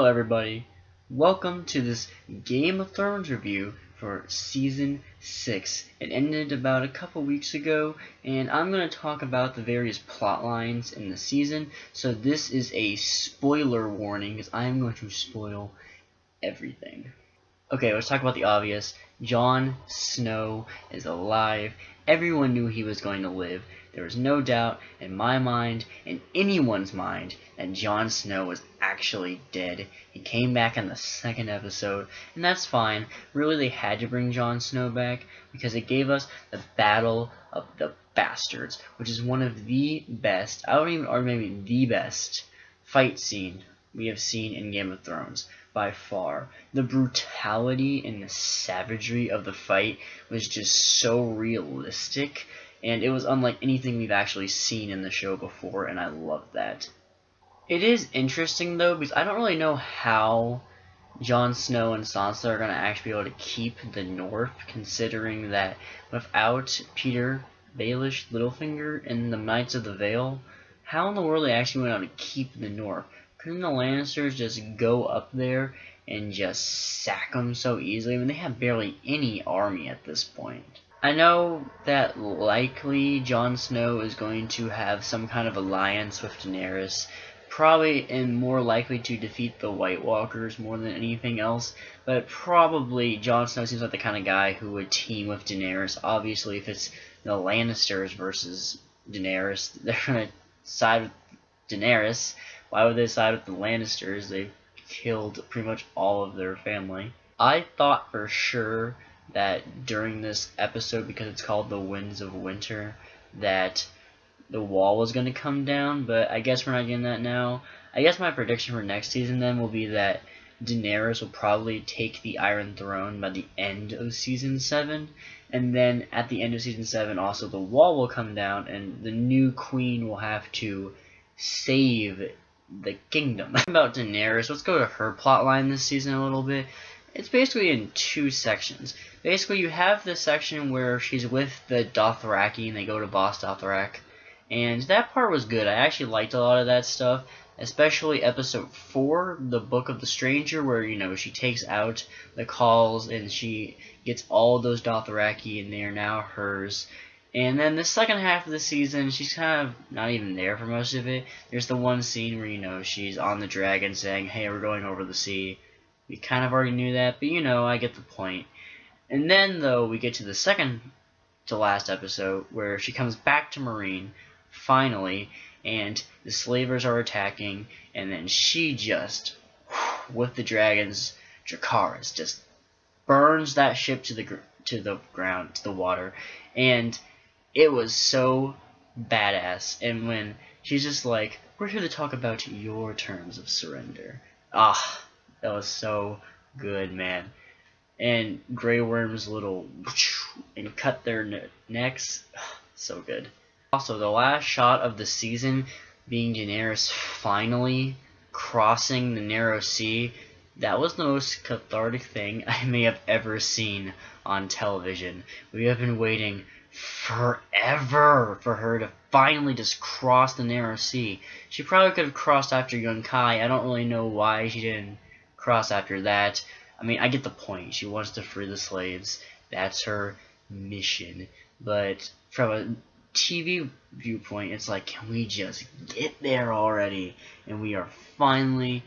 everybody. Welcome to this Game of Thrones review for Season 6. It ended about a couple weeks ago, and I'm going to talk about the various plot lines in the season. So this is a spoiler warning, because I am going to spoil everything. Okay, let's talk about the obvious. Jon Snow is alive. Everyone knew he was going to live. There was no doubt in my mind, in anyone's mind, that Jon Snow was actually dead. He came back in the second episode, and that's fine. Really, they had to bring Jon Snow back because it gave us the Battle of the Bastards, which is one of the best, or maybe the best, fight scene we have seen in Game of Thrones by far. The brutality and the savagery of the fight was just so realistic, and it was unlike anything we've actually seen in the show before, and I love that. It is interesting though, because I don't really know how Jon Snow and Sansa are going to actually be able to keep the North, considering that without Peter Baelish Littlefinger and the Knights of the Vale, how in the world are they actually going to be able to keep the North? Couldn't the Lannisters just go up there and just sack them so easily? I mean, they have barely any army at this point. I know that likely Jon Snow is going to have some kind of alliance with Daenerys, probably and more likely to defeat the White Walkers more than anything else, but probably Jon Snow seems like the kind of guy who would team with Daenerys. Obviously, if it's the Lannisters versus Daenerys, they're going to side with Daenerys. Why would they side with the Lannisters? They've killed pretty much all of their family. I thought for sure that during this episode, because it's called The Winds of Winter, that the wall was going to come down, but I guess we're not getting that now. I guess my prediction for next season then will be that Daenerys will probably take the Iron Throne by the end of Season 7, and then at the end of Season 7 also the wall will come down, and the new queen will have to save the kingdom. About Daenerys, let's go to her plotline this season a little bit. It's basically in two sections. Basically, you have the section where she's with the Dothraki and they go to Bos Dothrak, and that part was good. I actually liked a lot of that stuff, especially episode 4, the Book of the Stranger, where, you know, she takes out the Khals and she gets all those Dothraki and they are now hers. And then the second half of the season, she's kind of not even there for most of it. There's the one scene where, you know, she's on the dragon saying, hey, we're going over the sea. We kind of already knew that, but, you know, I get the point. And then, though, we get to the second to last episode, where she comes back to Meereen, finally, and the slavers are attacking, and then she just, with the dragons, Dracarys, just burns that ship to the ground, to the water, and it was so badass. And when she's just like, we're here to talk about your terms of surrender. Ah, that was so good, man. And Grey Worm's little and cut their necks. So good. Also, the last shot of the season being Daenerys finally crossing the narrow sea, that was the most cathartic thing I may have ever seen on television. We have been waiting forever for her to finally just cross the narrow sea. She probably could have crossed after Yunkai. I don't really know why she didn't cross after that. I mean, I get the point. She wants to free the slaves. That's her mission. But from a TV viewpoint, it's like, can we just get there already? And we are finally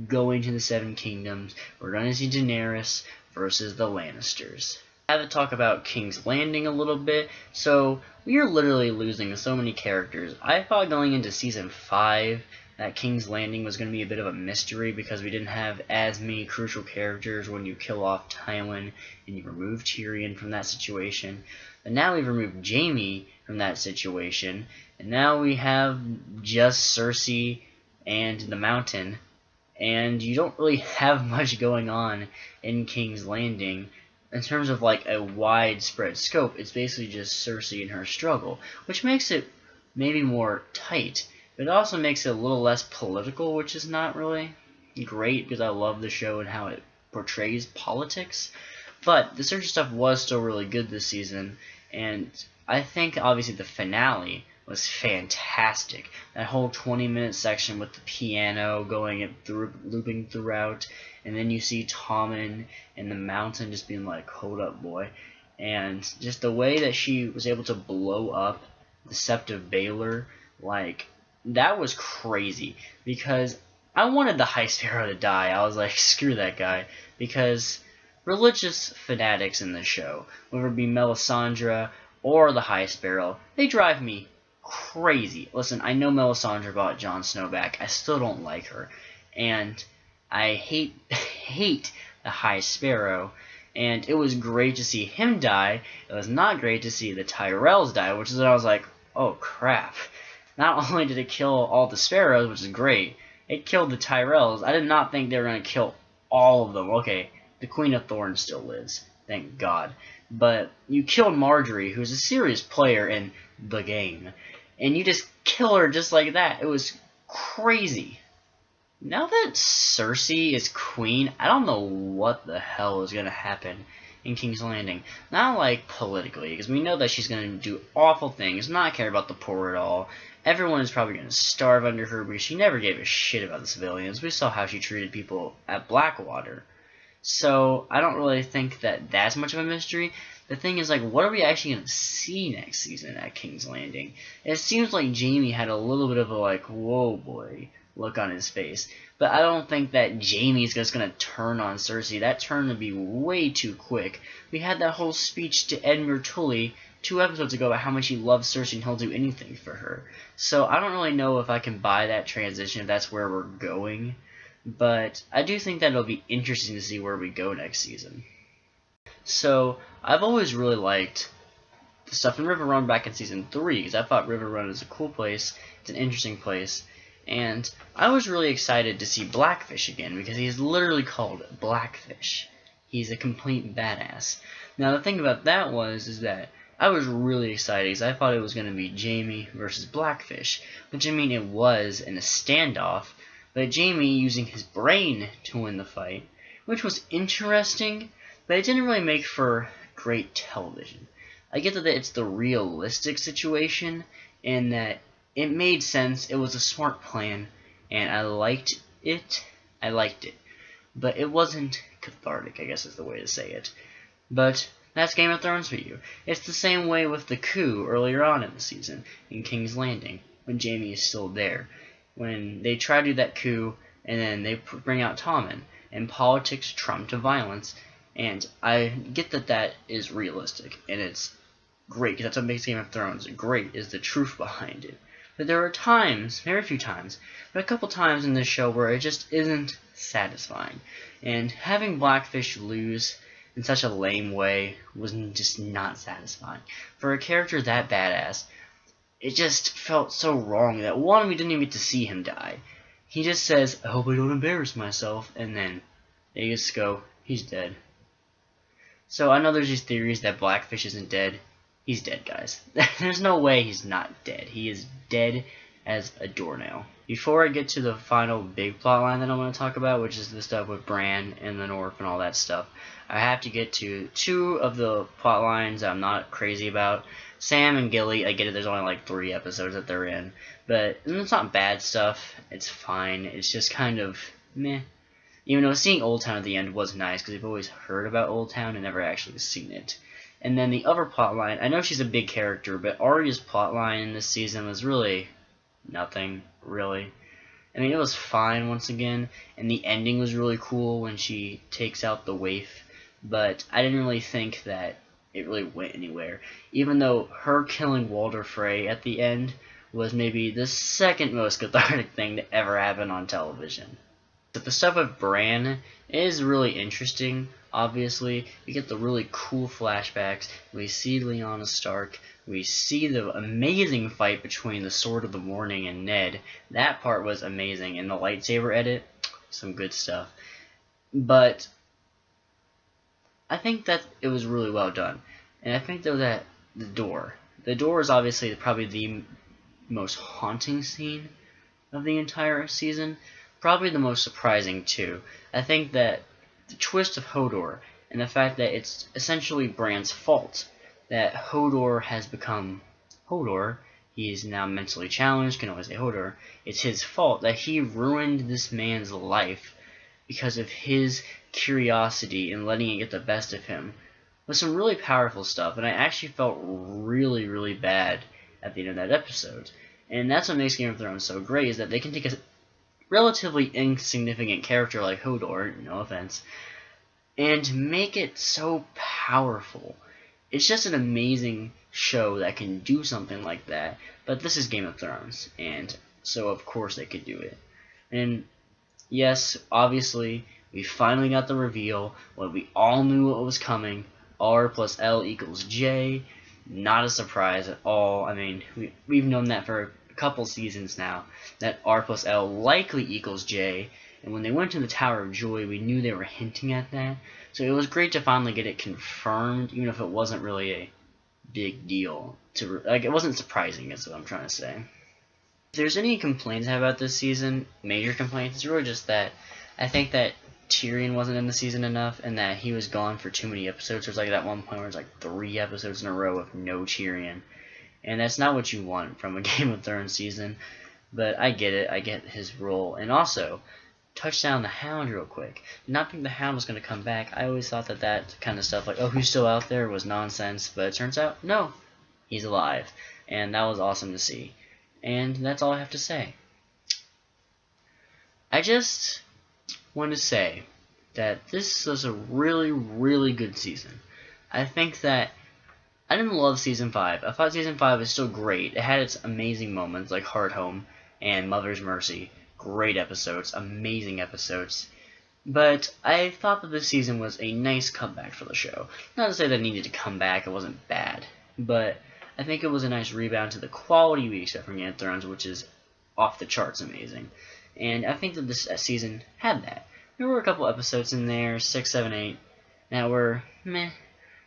going to the Seven Kingdoms. We're going to see Daenerys versus the Lannisters. I have to talk about King's Landing a little bit. So, we are literally losing so many characters. I thought going into Season 5 that King's Landing was going to be a bit of a mystery because we didn't have as many crucial characters when you kill off Tywin and you remove Tyrion from that situation. But now we've removed Jaime from that situation, and now we have just Cersei and the Mountain, and you don't really have much going on in King's Landing. In terms of like a widespread scope, it's basically just Cersei and her struggle, which makes it maybe more tight. But it also makes it a little less political, which is not really great because I love the show and how it portrays politics. But the Cersei stuff was still really good this season, and I think obviously the finale was fantastic. That whole 20-minute section with the piano going and looping throughout, and then you see Tommen in the mountain just being like, hold up, boy. And just the way that she was able to blow up the Sept of Baelor, like, that was crazy. Because I wanted the High Sparrow to die. I was like, screw that guy. Because religious fanatics in this show, whether it be Melisandre or the High Sparrow, they drive me crazy. Listen, I know Melisandre brought Jon Snow back. I still don't like her. And I hate the High Sparrow. And it was great to see him die. It was not great to see the Tyrells die, which is when I was like, oh crap. Not only did it kill all the sparrows, which is great, it killed the Tyrells. I did not think they were going to kill all of them. Okay, the Queen of Thorns still lives, thank God. But you killed Marjorie, who's a serious player in the game, and you just kill her just like that. It was crazy. Now that Cersei is queen, I don't know what the hell is going to happen in King's Landing. Not like politically, because we know that she's going to do awful things, not care about the poor at all. Everyone is probably going to starve under her because she never gave a shit about the civilians. We saw how she treated people at Blackwater. So I don't really think that that's much of a mystery. The thing is, like, what are we actually going to see next season at King's Landing? It seems like Jaime had a little bit of a, like, whoa boy look on his face. But I don't think that Jaime's just going to turn on Cersei. That turn would be way too quick. We had that whole speech to Edmure Tully 2 episodes ago about how much he loves Cersei and he'll do anything for her. So I don't really know if I can buy that transition, if that's where we're going. But I do think that it'll be interesting to see where we go next season. So I've always really liked the stuff in Riverrun back in Season 3, because I thought Riverrun is a cool place, it's an interesting place, and I was really excited to see Blackfish again, because he's literally called Blackfish. He's a complete badass. Now the thing about that is that I was really excited, because I thought it was going to be Jaime versus Blackfish, which I mean it was in a standoff, but Jaime using his brain to win the fight, which was interesting, but it didn't really make for great television. I get that it's the realistic situation, and that it made sense, it was a smart plan, and I liked it. But it wasn't cathartic, I guess is the way to say it. But that's Game of Thrones for you. It's the same way with the coup earlier on in the season, in King's Landing, when Jaime is still there. When they try to do that coup, and then they bring out Tommen, and politics trump to violence, and I get that that is realistic, and it's great, because that's what makes Game of Thrones great, is the truth behind it. But there are times, very few times, but a couple times in this show where it just isn't satisfying. And having Blackfish lose in such a lame way was just not satisfying. For a character that badass, it just felt so wrong that one, we didn't even get to see him die. He just says, I hope I don't embarrass myself, and then they just go, he's dead. So I know there's these theories that Blackfish isn't dead. He's dead, guys. There's no way he's not dead. He is dead as a doornail. Before I get to the final big plotline that I want to talk about, which is the stuff with Bran and the North and all that stuff, I have to get to 2 of the plotlines I'm not crazy about. Sam and Gilly, I get it, there's only like 3 episodes that they're in, but it's not bad stuff. It's fine. It's just kind of meh. Even though seeing Old Town at the end was nice, because I've always heard about Old Town and never actually seen it. And then the other plotline, I know she's a big character, but Arya's plotline in this season was really nothing, really. I mean, it was fine once again, and the ending was really cool when she takes out the waif, but I didn't really think that it really went anywhere. Even though her killing Walder Frey at the end was maybe the second most cathartic thing to ever happen on television. But the stuff with Bran is really interesting. Obviously, we get the really cool flashbacks. We see Lyanna Stark. We see the amazing fight between the Sword of the Morning and Ned. That part was amazing. And the lightsaber edit, some good stuff. But I think that it was really well done. And I think, though, that the door is obviously probably the most haunting scene of the entire season. Probably the most surprising, too. I think that the twist of Hodor, and the fact that it's essentially Bran's fault that Hodor has become Hodor. he is now mentally challenged, can always say Hodor. It's his fault that he ruined this man's life because of his curiosity and letting it get the best of him. With some really powerful stuff, and I actually felt really, really bad at the end of that episode. And that's what makes Game of Thrones so great, is that they can take a relatively insignificant character like Hodor, no offense, and make it so powerful. It's just an amazing show that can do something like that, but this is Game of Thrones, and so of course they could do it. And yes, obviously, we finally got the reveal, what we all knew what was coming. R plus L equals J. Not a surprise at all. I mean, we've known that for a couple seasons now, that R plus L likely equals J. And when they went to the Tower of Joy, we knew they were hinting at that. So it was great to finally get it confirmed, even if it wasn't really a big deal. It wasn't surprising, is what I'm trying to say. If there's any complaints I have about this season, major complaints, it's really just that I think that Tyrion wasn't in the season enough, and that he was gone for too many episodes. There's like that one point where it's like 3 episodes in a row of no Tyrion, and that's not what you want from a Game of Thrones season. But I get it. I get his role. And also, touch down the Hound real quick. Did not think the Hound was going to come back. I always thought that kind of stuff, like, oh, who's still out there, was nonsense. But it turns out, no, he's alive, and that was awesome to see. And that's all I have to say. I just want to say that this was a really, really good season. I think that I didn't love Season 5. I thought Season 5 was still great. It had its amazing moments, like Hardhome and Mother's Mercy. Great episodes, amazing episodes. But I thought that this season was a nice comeback for the show. Not to say that it needed to come back, it wasn't bad. But I think it was a nice rebound to the quality we expect from Game of Thrones, which is off the charts amazing. And I think that this season had that. There were a couple episodes in there, 6, 7, 8, that were meh.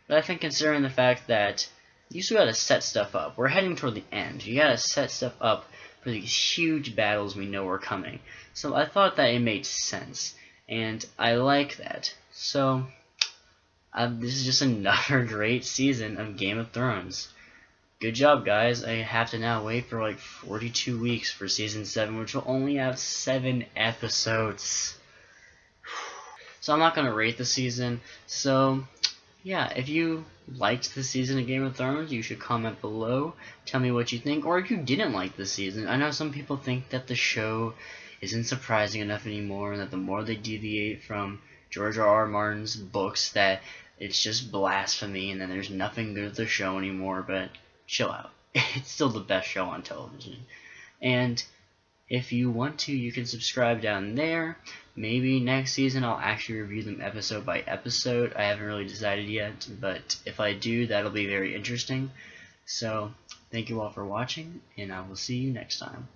But I think considering the fact that you still gotta set stuff up. We're heading toward the end. You gotta set stuff up for these huge battles we know are coming. So I thought that it made sense. And I like that. So this is just another great season of Game of Thrones. Good job, guys. I have to now wait for like 42 weeks for Season 7, which will only have 7 episodes. So I'm not going to rate the season. So, yeah, if you liked the season of Game of Thrones, you should comment below. Tell me what you think. Or if you didn't like the season. I know some people think that the show isn't surprising enough anymore, and that the more they deviate from George R.R. Martin's books, that it's just blasphemy, and then there's nothing good at the show anymore. But chill out. It's still the best show on television. And if you want to, you can subscribe down there. Maybe next season I'll actually review them episode by episode. I haven't really decided yet, but if I do, that'll be very interesting. So, thank you all for watching, and I will see you next time.